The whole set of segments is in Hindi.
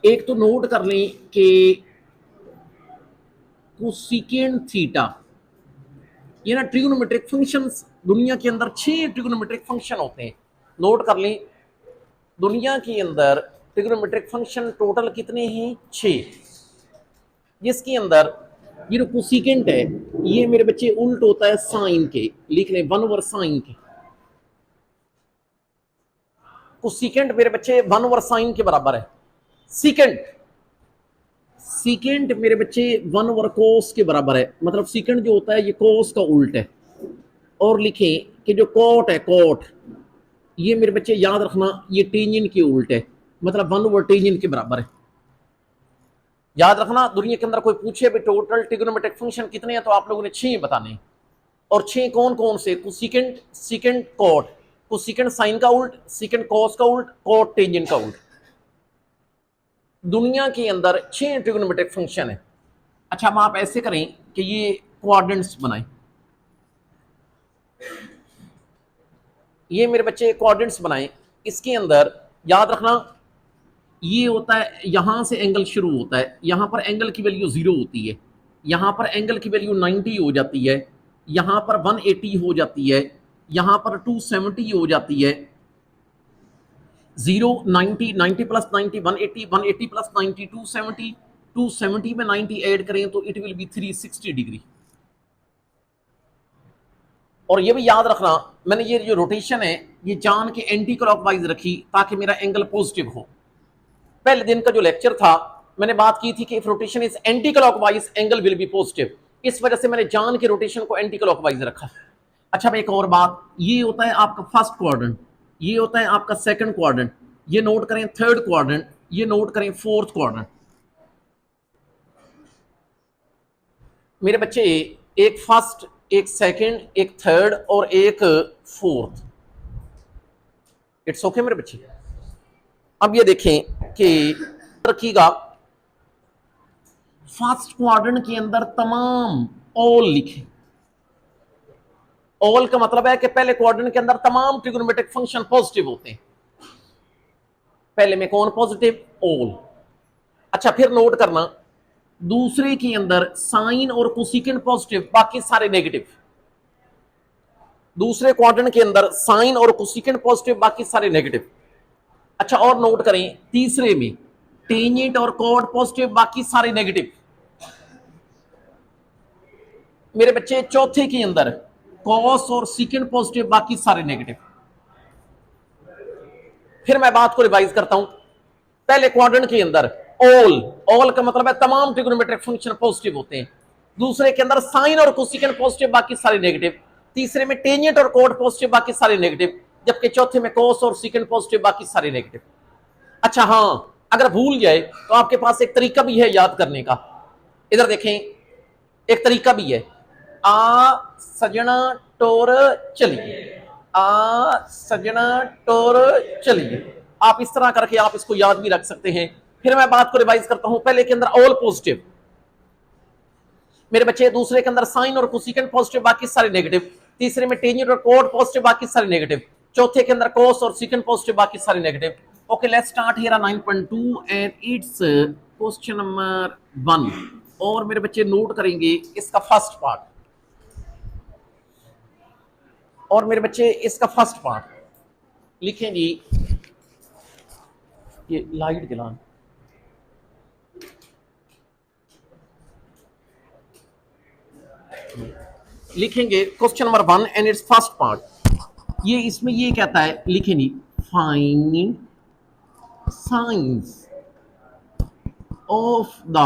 एक तो नोट कर लें कि कोसेकेंट थीटा, ये ना ट्रिग्नोमेट्रिक फंक्शंस दुनिया के अंदर 6 ट्रिग्नोमेट्रिक फंक्शन होते हैं। नोट कर लें, दुनिया के अंदर ट्रिग्नोमेट्रिक फंक्शन टोटल कितने हैं? 6। जिसके अंदर ये जो कोसेकेंट है ये मेरे बच्चे उल्ट होता है साइन के, लिख लें 1 साइन के। कोसेकेंट मेरे बच्चे 1 साइन के बराबर है। सीकेंट, सीकेंट मेरे बच्चे 1 कोस के बराबर है, मतलब सीकेंट जो होता है ये कोस का उल्ट है। और लिखें कि जो कोट है, कोट ये मेरे बच्चे याद रखना ये टेंजेंट के उल्ट है, मतलब 1 टेंजेंट के बराबर है। याद रखना, दुनिया के अंदर कोई पूछे भी टोटल ट्रिग्नोमेट्रिक फंक्शन कितने हैं तो आप लोगों ने 6 बताने। और 6 कौन कौन से? Cosecant, secant, cot. Cosecant sine का उल्ट, सीकेंट कोस का उल्ट, कोट टेंजेंट का उल्ट। दुनिया के अंदर 6 ट्रिग्नोमेट्रिक फंक्शन है। अच्छा, अब आप ऐसे करें कि ये कोऑर्डिनेट्स बनाएं। ये मेरे बच्चे कोऑर्डिनेट्स बनाएं। इसके अंदर याद रखना ये होता है, यहां से एंगल शुरू होता है, यहां पर एंगल की वैल्यू 0 होती है, यहां पर एंगल की वैल्यू 90 हो जाती है, यहां पर 180 हो जाती है, यहां पर 270 हो जाती है। 0, 90, 90 प्लस 90 180, 180 प्लस 90 270, 270 में 90 ऐड करें तो इट विल बी 360 डिग्री। और ये भी याद रखना, मैंने ये जो रोटेशन है ये जान के एंटी क्लॉकवाइज रखी ताकि मेरा एंगल पॉजिटिव हो। पहले दिन का जो लेक्चर था मैंने बात की थी कि if rotation is anti clockwise angle will be positive, इस वजह से मैंने जान के रोटेशन को एंटी क्लॉकवाइज रखा। अच्छा, अब एक और बात, ये होता है आपका फर्स्ट क्वाड्रेंट, ये होता है आपका सेकंड क्वाड्रेंट, ये नोट करें थर्ड क्वाड्रेंट, ये नोट करें फोर्थ क्वाड्रेंट। मेरे बच्चे एक फर्स्ट, एक सेकंड, एक थर्ड और एक फोर्थ। इट्स ओके मेरे बच्चे। अब ये देखें कि रखिएगा फर्स्ट क्वाड्रेंट के अंदर तमाम ऑल लिखें। ऑल का मतलब है कि पहले क्वाड्रेंट के अंदर तमाम ट्रिग्नोमेट्रिक फंक्शन पॉजिटिव होते हैं। पहले में कौन पॉजिटिव? ऑल। अच्छा, फिर नोट करना दूसरे के अंदर साइन और कोसेकेंट पॉजिटिव, बाकी सारे नेगेटिव। दूसरे क्वाड्रेंट के अंदर साइन और कोसेकेंट पॉजिटिव, बाकी सारे नेगेटिव। अच्छा, और नोट करें तीसरे में टेंजेंट और कोट पॉजिटिव, बाकी सारे नेगेटिव। मेरे बच्चे चौथे के अंदर कॉस और सीकेंट पॉजिटिव, बाकी सारे नेगेटिव। फिर मैं बात को रिवाइज करता हूं। पहले क्वाड्रेंट के अंदर ऑल, ऑल का मतलब है तमाम ट्रिग्नोमेट्रिक फंक्शन पॉजिटिव होते हैं। दूसरे के अंदर साइन और कोसेकेंट पॉजिटिव, बाकी सारे नेगेटिव। तीसरे में टेंजेंट और कोट पॉजिटिव, बाकी सारे नेगेटिव। जबकि चौथे में कॉस और सीकेंट पॉजिटिव, बाकी सारे नेगेटिव। अच्छा हाँ, अगर भूल जाए तो आपके पास एक तरीका भी है याद करने का। इधर देखें, एक तरीका भी है। आ सजना टोर चलिए, आ सजना टोर चलिए। आप इस तरह करके आप इसको याद भी रख सकते हैं। फिर मैं बात को रिवाइज करता हूं। पहले के अंदर ऑल पॉजिटिव मेरे बच्चे, दूसरे के अंदर साइन और कोसेकेंट पॉजिटिव, बाकी सारे नेगेटिव। तीसरे में टेंजेंट और कोट पॉजिटिव, बाकी सारे नेगेटिव। चौथे के अंदर कोस और सीकेंट पॉजिटिव, बाकी सारे negative. Okay, let's start here 9.2 and it's question number 1। और मेरे बच्चे नोट करेंगे इसका फर्स्ट पार्ट। और मेरे बच्चे इसका फर्स्ट पार्ट लिखें जी, ये लाइट जलान। लिखेंगे question number 1 and its first part. ये इसमें ये कहता है, लिखें जी, find signs of the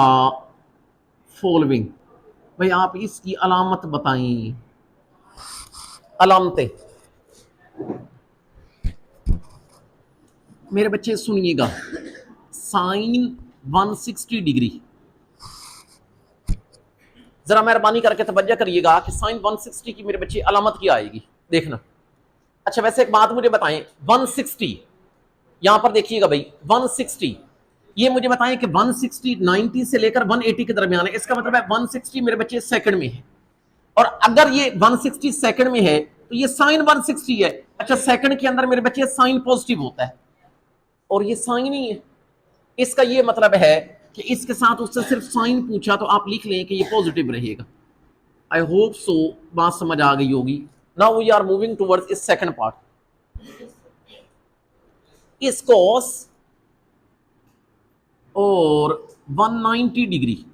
following. भाई आप इसकी अलामत बताएं। अलामतें मेरे बच्चे सुनिएगा। साइन 160 डिग्री, जरा मेहरबानी करके तवज्जो करिएगा कि साइन 160 की मेरे बच्चे अलामत क्या आएगी, देखना। अच्छा, वैसे एक बात मुझे बताएं, 160 यहां पर देखिएगा भाई, 160 ये मुझे बताएं कि 160 90 से लेकर 180 के दरमियान है। इसका मतलब है 160 मेरे बच्चे सेकंड में है। और अगर ये 160 सेकंड में है तो ये साइन 160 है। अच्छा, सेकंड के अंदर मेरे बच्चे साइन पॉजिटिव होता है और ये साइन ही है। इसका ये मतलब है कि इसके साथ उससे सिर्फ साइन पूछा तो आप लिख लें कि ये पॉजिटिव रहेगा। आई होप सो बात समझ आ गई होगी। Now we are moving towards इस सेकंड पार्ट। इस cos और 190 डिग्री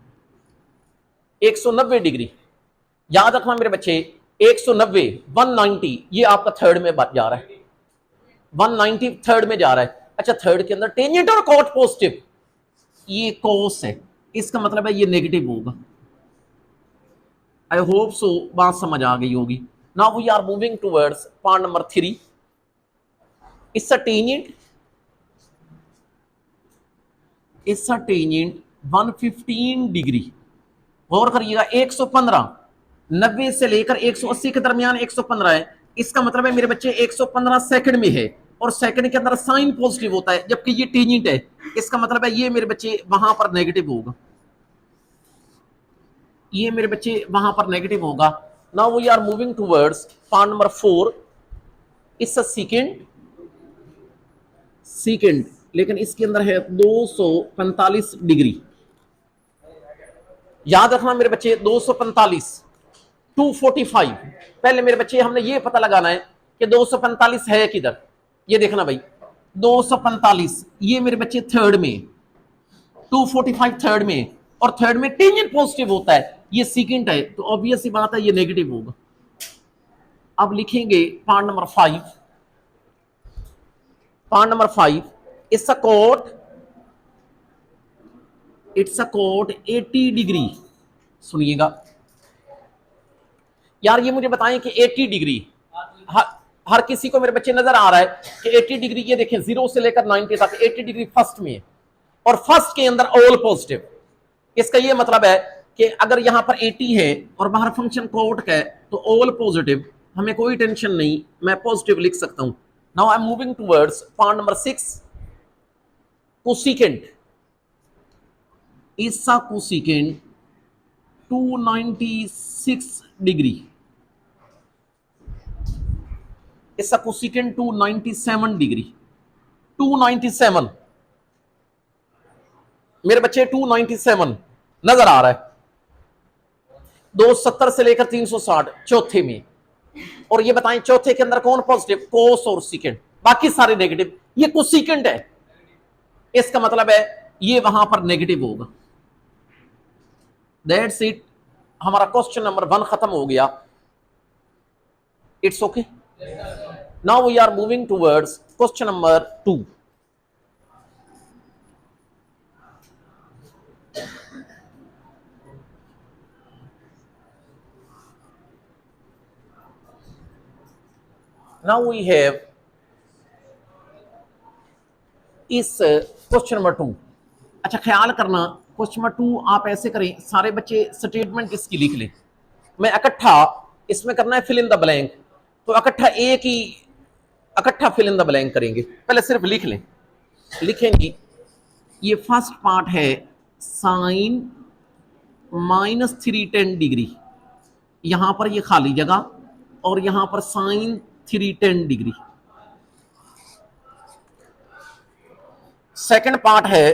190 डिग्री, याद रखना मेरे बच्चे 190 190 ये आपका थर्ड में जा रहा है, 190 थर्ड में जा रहा है। अच्छा थर्ड के अंदर टेंजेंट और कॉट पॉजिटिव, ये कॉस है, इसका मतलब है ये नेगेटिव होगा। आई होप सो बात समझ आ गई होगी। Now we are moving towards part number 3। इसका टेंजेंट 115 डिग्री, गौर करिएगा 115 90 से लेकर 180 के दरमियान 115 है, इसका मतलब है मेरे बच्चे 115 सेकंड में है और सेकंड के अंदर साइन पॉजिटिव होता है, जबकि ये टेंजेंट है, इसका मतलब है ये मेरे बच्चे वहां पर नेगेटिव होगा, ये मेरे बच्चे वहां पर नेगेटिव होगा। Now we are moving towards part number 4। इसका सेकंड लेकिन इसके अंदर है 245 डिग्री, याद रखना मेरे बच्चे 245 245। पहले मेरे बच्चे हमने ये पता लगाना है कि 245 है किधर, ये देखना भाई 245 ये मेरे बच्चे थर्ड में, 245 थर्ड में, और थर्ड में टेंजेंट पॉजिटिव होता है, ये सेकंड है, तो ऑब्वियस सी बात है ये नेगेटिव होगा। अब लिखेंगे part number 5। Part number 5 it's a cot 80 degree. सुनिएगा यार, ये मुझे बताएं कि 80 डिग्री हर किसी को मेरे बच्चे नजर आ रहा है कि 80 डिग्री, ये देखें 0 से लेकर 90 तक 80 डिग्री फर्स्ट में है और फर्स्ट के अंदर ऑल पॉजिटिव। इसका ये मतलब है कि अगर यहां पर 80 है और बाहर फंक्शन कोट का है तो ऑल पॉजिटिव, हमें कोई टेंशन नहीं, मैं पॉजिटिव लिख सकता हूं। Now I am moving towards part number 6। Cosecant, इसका कोसिकेंट 296 डिग्री, इसका कोसिकेंट 297 डिग्री, 297 मेरे बच्चे 297 नजर आ रहा है, 270 से लेकर 360 चौथे में, और ये बताएं चौथे के अंदर कौन पॉजिटिव, कोस और सीकेंट, बाकी सारे नेगेटिव, ये कोसिकेंट है, इसका मतलब है ये वहां पर नेगेटिव होगा। दैट्स इट, हमारा क्वेश्चन नंबर 1 खत्म हो गया। It's okay. Now we are moving towards question number 2। Now we have इस क्वेश्चन नंबर 2। अच्छा ख्याल करना, क्वेश्चन नंबर 2 आप ऐसे करें, सारे बच्चे स्टेटमेंट इसकी लिख लें, मैं इकट्ठा इसमें करना है फिल इन द ब्लैंक, तो इकट्ठा फिल इन द ब्लैंक करेंगे, पहले सिर्फ लिख लें। लिखेंगे ये फर्स्ट पार्ट है साइन -310 डिग्री, यहां पर ये खाली जगह और यहां पर साइन 310 डिग्री। सेकंड पार्ट है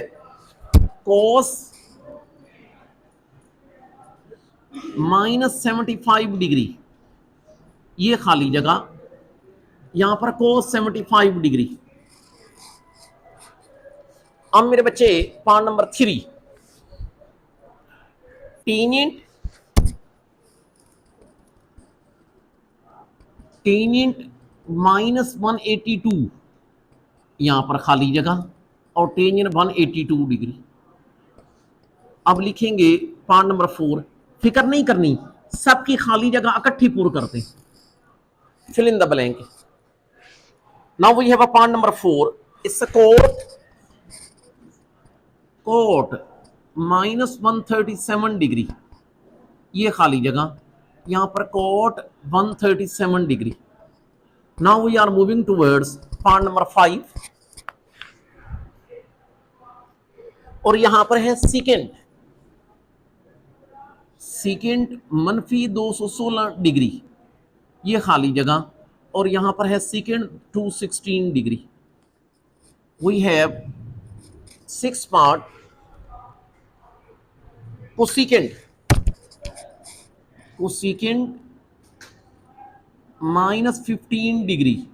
कोस -75 डिग्री, ये खाली जगह, यहां पर कोस 75 डिग्री। अब मेरे बच्चे पार्ट नंबर 3 टेंजेंट -182, यहां पर खाली जगह और टेंजेंट 182 डिग्री। अब लिखेंगे पार्ट नंबर 4, फिक्र नहीं करनी, सबकी खाली जगह इकट्ठी पूर्ण करते, fill in the blank. Now we have a part number 4, it's cot -137 degree, ये खाली जगह, यहां पर cot 137 degree. Now we are moving towards part number 5, और यहां पर है सेकेंड -216 डिग्री, ये खाली जगह, और यहां पर है secant 216 degree. We have 6 part cosecant -15 degree,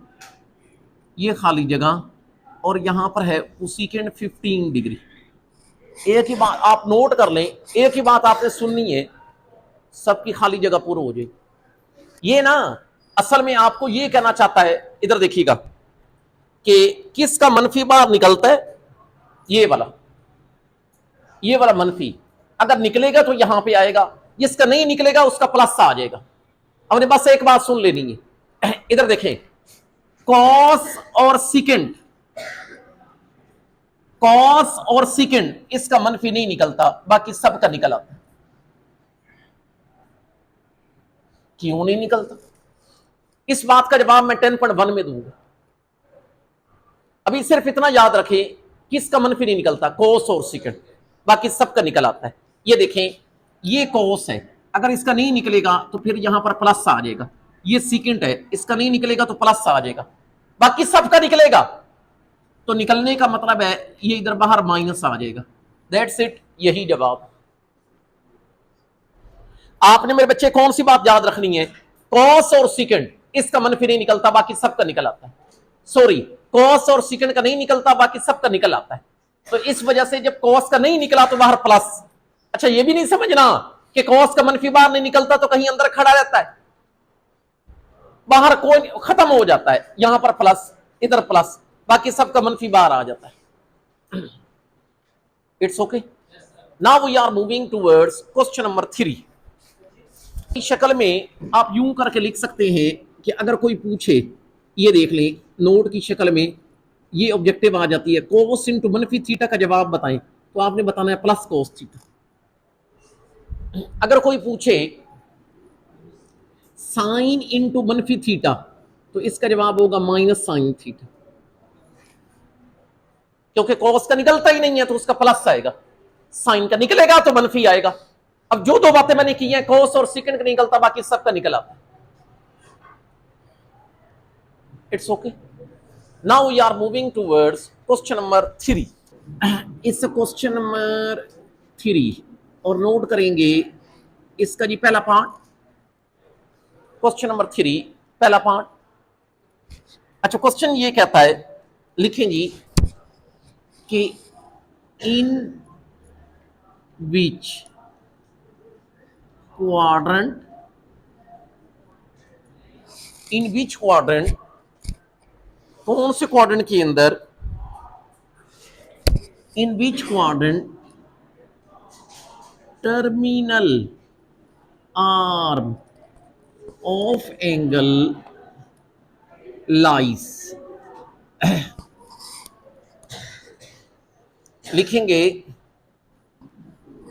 ये खाली जगह, और यहां पर है कोसिकेंट 15 डिग्री। एक ही बात आप नोट कर लें, एक ही बात आपने सुननी है, सबकी खाली जगह पूरी हो जाएगी। ये ना असल में आपको ये कहना चाहता है, इधर देखिएगा कि किसका मनफी बाहर निकलता है, ये वाला मनफी अगर निकलेगा तो यहां पे आएगा, जिसका नहीं निकलेगा उसका प्लस आ जाएगा। हमने बस एक बात सुन लेनी है, इधर देखें, कॉस और सिकेंड इसका मनफी नहीं निकलता, बाकी सबका निकल आता है। क्यों नहीं निकलता? इस बात का जवाब मैं 10.1 में दूंगा। अभी सिर्फ इतना याद रखें, किसका मनफी नहीं निकलता, कोस और सिकेंड, बाकी सबका निकल आता है। ये देखें, ये कोस है, अगर इसका नहीं निकलेगा तो फिर यहां पर प्लस आ जाएगा। ये सिकेंड है, इसका नहीं निकलेगा तो प्लस आ जाएगा, बाकी सबका निकलेगा। तो निकलने का मतलब है ये इधर बाहर माइनस आ जाएगा। दैट्स इट, यही जवाब। आपने मेरे बच्चे कौन सी बात याद रखनी है, कॉस और सिकेंड इसका मनफी नहीं निकलता, बाकी सबका निकल आता है। सॉरी, कॉस और सिकेंड का नहीं निकलता, बाकी सबका निकल आता है। तो इस वजह से जब कॉस का नहीं निकला तो बाहर प्लस। अच्छा, ये भी नहीं समझना कि कॉस का मनफी बाहर नहीं निकलता तो कहीं अंदर खड़ा रहता है, बाहर कोई खत्म हो जाता है, यहां पर प्लस, इधर प्लस, बाकी सबका मनफी बाहर आ जाता है। It's okay. Now we are moving towards question number 3। इस शक्ल में आप यूं करके लिख सकते हैं कि अगर कोई पूछे, ये देख लें, नोट की शक्ल में ये ऑब्जेक्टिव आ जाती है, कोस इनटू मनफी थीटा का जवाब बताएं, तो आपने बताना है प्लस कोस थीटा। अगर कोई पूछे साइन इनटू मनफी थीटा, तो इसका जवाब होगा माइनस साइन थीटा, क्योंकि कॉस का निकलता ही नहीं है तो उसका प्लस आएगा, साइन का निकलेगा तो मनफी आएगा। अब जो दो बातें मैंने की हैं, कॉस और सेकंड का निकलता, बाकी सबका निकल आता है। It's okay. Now we are moving towards question number 3। इस क्वेश्चन नंबर 3 और नोट करेंगे इसका जी पहला पार्ट, क्वेश्चन नंबर 3 पहला पार्ट। अच्छा, क्वेश्चन ये कहता है, लिखें जी कि इन विच क्वाड्रेंट कौन से क्वाड्रेंट के अंदर, in which quadrant terminal arm of angle lies. लिखेंगे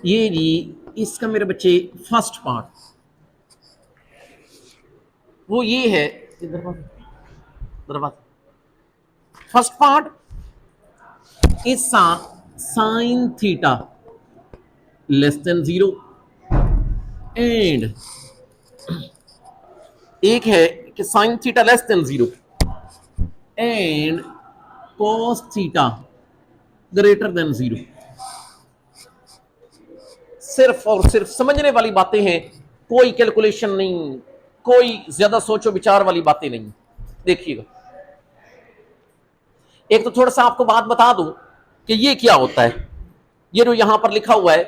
ये जी, इसका मेरे बच्चे फर्स्ट पार्ट वो ये है, first part is sine theta less than 0, and एक है कि sine theta less than 0 and cos theta greater than 0। सिर्फ और सिर्फ समझने वाली बातें हैं, कोई कैलकुलेशन नहीं, कोई ज्यादा सोचो विचार वाली बातें नहीं। देखिएगा, एक तो थोड़ा सा आपको बात बता दूं कि ये क्या होता है। ये जो यहां पर लिखा हुआ है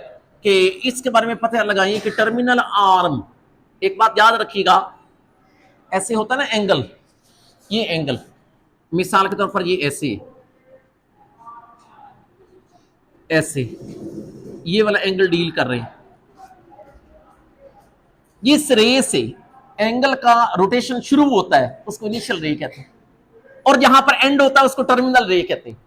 कि इसके बारे में पता लगाइए कि टर्मिनल आर्म, एक बात याद रखिएगा, ऐसे होता है ना एंगल, ये एंगल मिसाल के तौर पर ये ऐसे ये वाला एंगल डील कर रहे हैं, जिस रे से एंगल का रोटेशन शुरू होता है उसको इनिशियल रे कहते हैं, और जहां पर एंड होता है उसको टर्मिनल रे कहते हैं।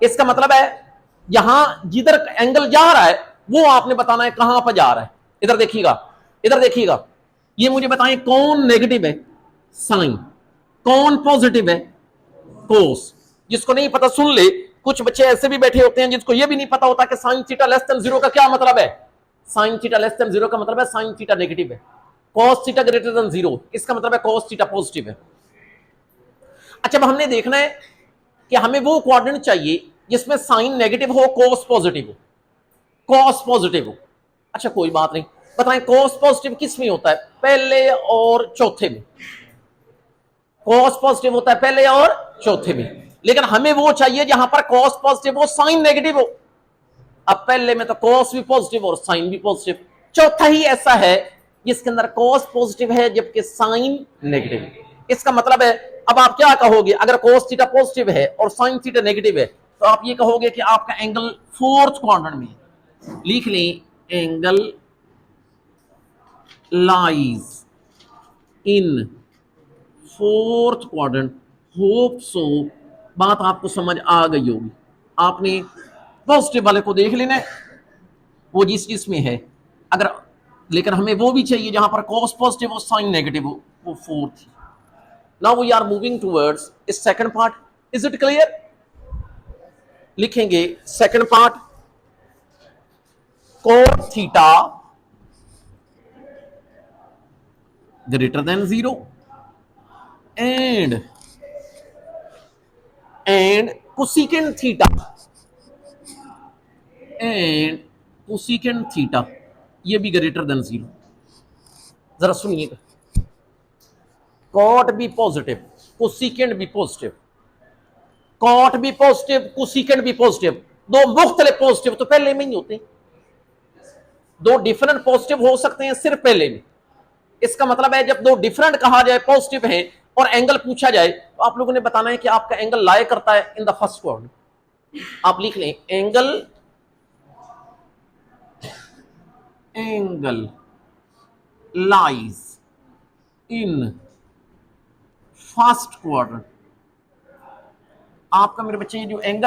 इसका मतलब है यहां जिधर एंगल जा रहा है वो आपने बताना है कहां पर जा रहा है। इधर देखिएगा, ये मुझे बताएं कौन नेगेटिव है, साइन, कौन पॉजिटिव है, कोस। जिसको नहीं पता सुन ले, कुछ बच्चे ऐसे भी बैठे होते हैं जिसको ये भी नहीं पता होता कि साइन थीटा लेस देन 0 का क्या मतलब है। साइन थीटा लेस देन 0 का मतलब है साइन थीटा नेगेटिव है, कॉस थीटा ग्रेटर देन 0 इसका मतलब है कॉस थीटा पॉजिटिव है। अच्छा, अब हमने देखना है कि हमें वो क्वाड्रेंट चाहिए जिसमें साइन नेगेटिव हो, कॉस पॉजिटिव हो, कॉस पॉजिटिव हो। अच्छा कोई बात नहीं, बताएं कॉस पॉजिटिव किस में होता है, पहले और चौथे में। कॉस पॉजिटिव होता है पहले और चौथे में, लेकिन हमें वो चाहिए जहां पर कॉस पॉजिटिव हो, साइन नेगेटिव हो। अब पहले में तो कॉस भी पॉजिटिव और साइन भी पॉजिटिव, चौथा ही ऐसा है जिसके अंदर कॉस पॉजिटिव है जबकि साइन नेगेटिव। इसका मतलब है, अब आप क्या कहोगे, अगर कॉस थीटा पॉजिटिव है और साइन थीटा नेगेटिव है तो आप ये कहोगे कि आपका एंगल फोर्थ क्वाड्रेंट में है। लिख लें, angle lies in fourth quadrant. Hope so बात आपको समझ आ गई होगी। आपने पॉजिटिव वाले को देख लेना है, वो जिस जिसमें है, अगर, लेकिन हमें वो भी चाहिए जहां पर कॉस पॉजिटिव हो, साइन नेगेटिव हो, वो fourth. Now we are moving towards इस second part. Is it clear? लिखेंगे second part, cot theta greater than 0 and cosecant theta and cosecant theta, ये भी ग्रेटर देन 0। जरा सुनिएगा, कॉट भी पॉजिटिव, कोसिकेंट भी पॉजिटिव, कॉट भी पॉजिटिव, कोसिकेंट भी पॉजिटिव, दो मुख्तलिफ पॉजिटिव तो पहले में ही होते हैं। दो डिफरेंट पॉजिटिव हो सकते हैं सिर्फ पहले में। इसका मतलब है जब दो डिफरेंट कहा जाए पॉजिटिव हैं और एंगल पूछा जाए तो आप लोगों ने बताना है कि आपका एंगल लाई करता है इन द फर्स्ट क्वाड्रेंट। आप लिख लें, angle lies in first quadrant. आपका मेरे बच्चे जो एंगल